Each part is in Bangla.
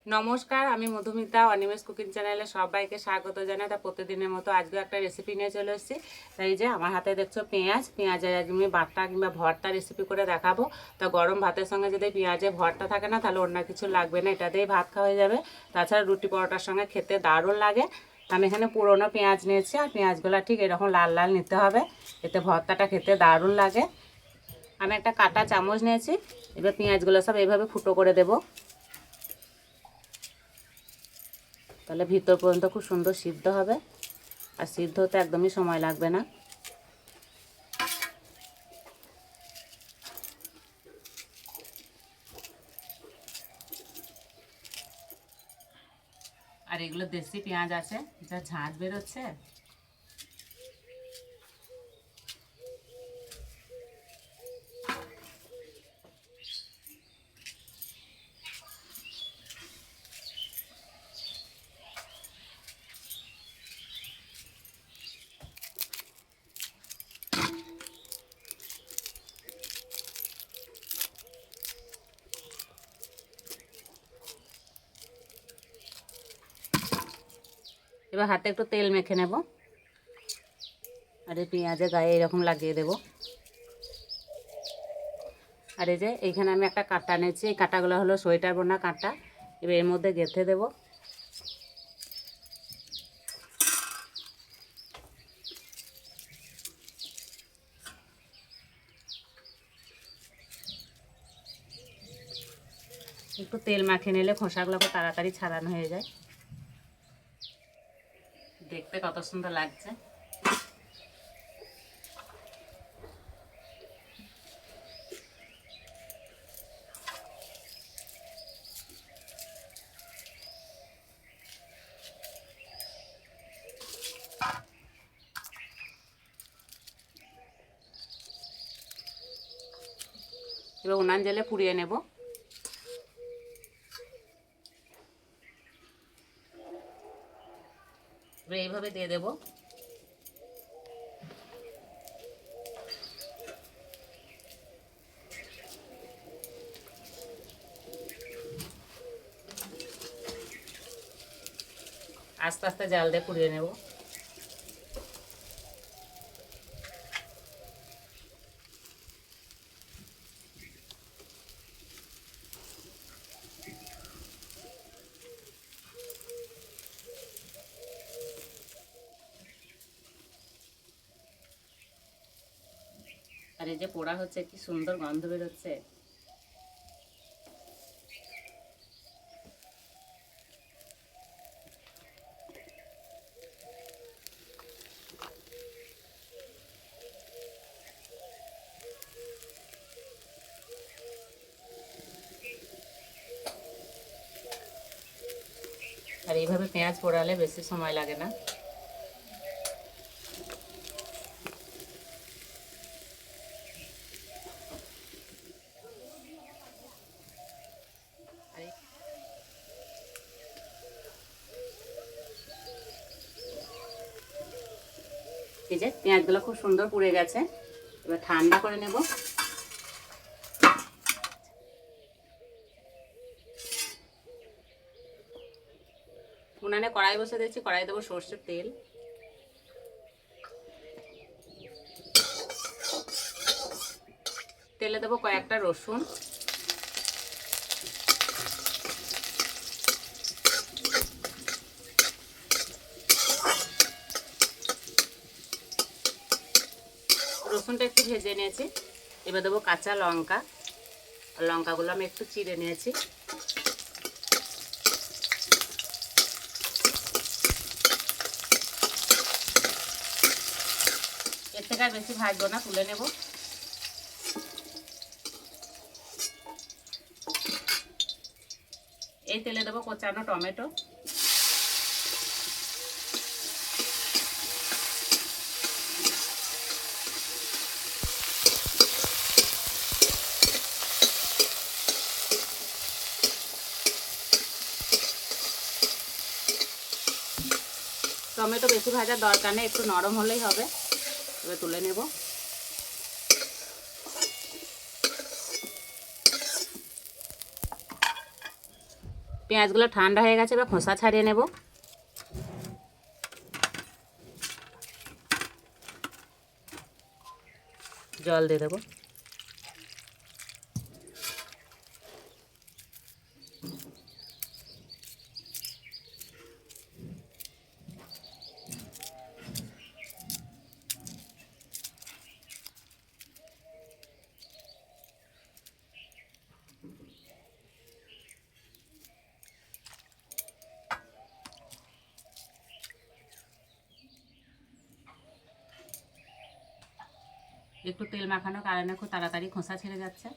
নমস্কার, আমি মধুমিতা অনিমেষ কুকিং চ্যানেলে সবাইকে স্বাগত জানাই। তা প্রতিদিনের মতো আজকে একটা রেসিপি নিয়ে চলে এসেছি। তাই যে আমার হাতে দেখছো পেঁয়াজের আমি বাটা কিংবা ভর্তা রেসিপি করে দেখাবো। তা গরম ভাতের সঙ্গে যদি পেঁয়াজে ভর্তা থাকে না, তাহলে অন্য কিছু লাগবে না, এটা দিয়েই ভাত খাওয়া হয়ে যাবে। তাছাড়া রুটি পরোটার সঙ্গে খেতে দারুণ লাগে। আমি এখানে পুরোনো পেঁয়াজ নিয়েছি, আর পেঁয়াজগুলো ঠিক এরকম লাল লাল নিতে হবে, এতে ভর্তাটা খেতে দারুণ লাগে। আমি একটা কাঁটা চামচ নিয়েছি, এবার পেঁয়াজগুলো সব এইভাবে ফুটো করে দেবো, তাহলে ভিতর পর্যন্ত খুব সুন্দর সিদ্ধ হবে, আর সিদ্ধ হতে একদমই সময় লাগবে না। আর এগুলো দেশি পেঁয়াজ আছে, যা ঝাঁঝ বেরোচ্ছে। এবার হাতে একটু তেল মেখে নেব, আর এই পেঁয়াজের গায়ে এরকম লাগিয়ে দেব। আর এই যে এইখানে আমি একটা কাঁটা নিয়েছি, এই কাঁটাগুলো হলো সোয়েটার বোনা কাঁটা। এবার এর মধ্যে গেঁথে দেব। একটু তেল মাখিয়ে নিলে খোসাগুলোকে তাড়াতাড়ি ছাড়ানো হয়ে যায়। দেখতে কত সুন্দর লাগছে। এবার উনান জেলে পুড়িয়ে নেব। এবার এইভাবে দিয়ে দেব। আস্তে আস্তে জাল দিয়ে পুড়িয়ে নেব। আর এই যে পোড়া হচ্ছে, কি সুন্দর গন্ধ বেরোচ্ছে। আর এইভাবে পেঁয়াজ পোড়ালে বেশি সময় লাগে না। এই যে পেঁয়াজগুলো খুব সুন্দর পুড়ে গেছে, এবার ঠান্ডা করে নেব। উনানে কড়াই বসে দিয়েছি, কড়াই দেবো সর্ষের তেল। তেলে দেবো কয়েকটা রসুন, রসুনটা একটু ভেজে নিয়েছি। এবার দেবো কাঁচা লঙ্কা, লঙ্কাগুলো আমি একটু চিড়ে নিয়েছি। এর থেকে আর বেশি ভাজবো না, তুলে নেব। এই তেলে দেবো কোচানো টমেটো, টমেটো বেশি ভাজার দরকার নেই, একটু নরম হলেই হবে। এবার তুলে নেব। পেঁয়াজগুলো ঠান্ডা হয়ে গেছে, এবার খোসা ছাড়িয়ে নেব। জল দিয়ে দেবো। একটু তেল মাখানোর কারণে খুব তাড়াতাড়ি খোসা ছেড়ে যাচ্ছে।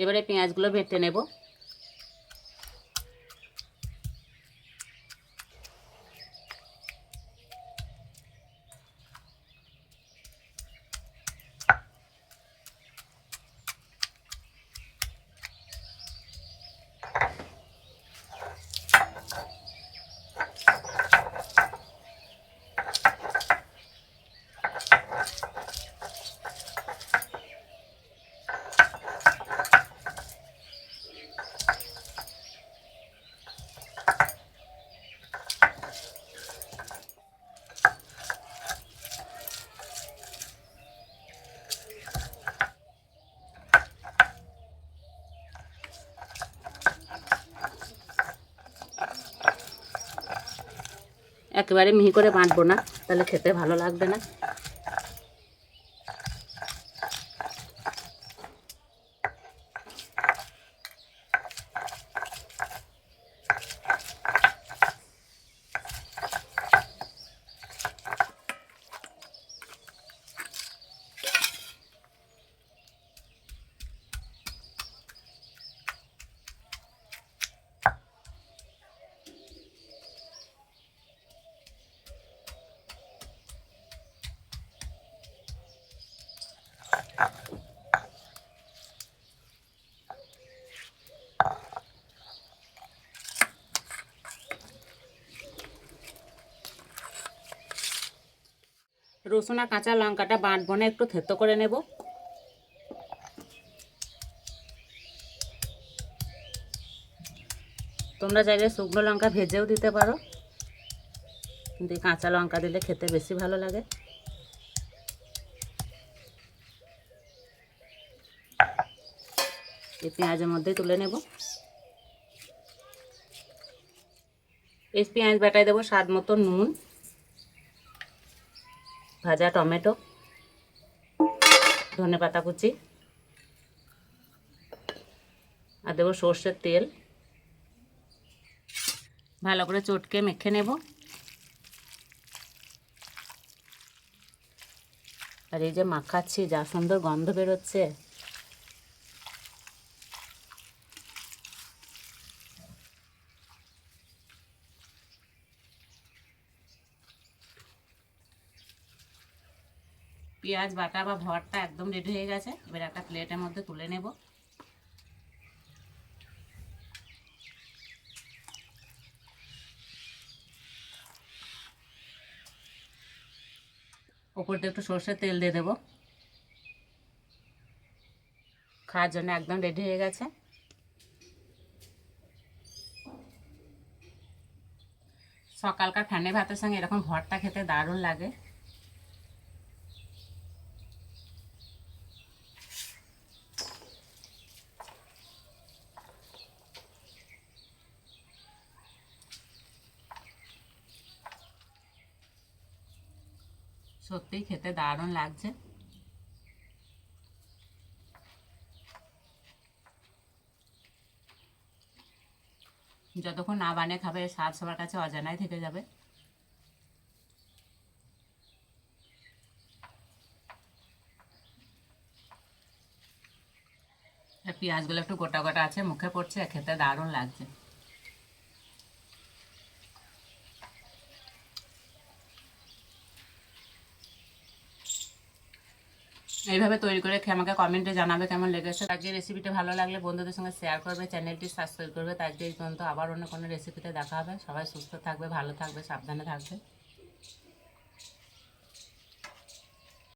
এবারে পেঁয়াজগুলো ভেটে নেব। একেবারে মিহি করে বাটবো না, তাহলে খেতে ভালো লাগবে না। রসুন আর কাঁচা লঙ্কাটা বাটবো না, একটু থেতো করে নেব। তোমরা চাইলে শুকনো লঙ্কা ভেজেও দিতে পারো, কিন্তু কাঁচা লঙ্কা দিলে খেতে বেশি ভালো লাগে। এই পেঁয়াজের মধ্যে তুলে নেব। এই পেঁয়াজ বাটায় দেবো স্বাদ মতো নুন, ভাজা টমেটো, ধনেপাতা কুচি, আর দেবো সর্ষের তেল। ভালো করে চটকে মেখে নেব। আর এই যে মাখাচ্ছি, যা সুন্দর গন্ধ বেরোচ্ছে। পেঁয়াজ বাটা বা ভর্তা একদম রেডি হয়ে গেছে। এবার একটা প্লেটের মধ্যে তুলে নেব। ওপর দিয়ে একটু সর্ষের তেল দিয়ে দেবো। খাওয়ার জন্য একদম রেডি হয়ে গেছে। সকালকার ফ্যানে ভাতের সঙ্গে এরকম ভর্তা খেতে দারুণ লাগে। সত্যিই খেতে দারুণ লাগছে। যতক্ষণ না বানিয়ে খাবে স্বাদ সবার কাছে অজানাই থেকে যাবে। পেঁয়াজগুলো একটু গোটা গোটা আছে, মুখে পড়ছে, খেতে দারুণ লাগছে। এইভাবে তৈরি করে খেয়ে আমাকে কমেন্টে জানাবে কেমন লেগেছে। আজকে রেসিপিটা ভালো লাগলে বন্ধুদের সঙ্গে শেয়ার করবে, চ্যানেলটি সাবস্ক্রাইব করবে। আজকে এই পর্যন্ত, আবার অন্য কোনো রেসিপিতে দেখা হবে। সবাই সুস্থ থাকবে, ভালো থাকবে, সাবধানে থাকবে।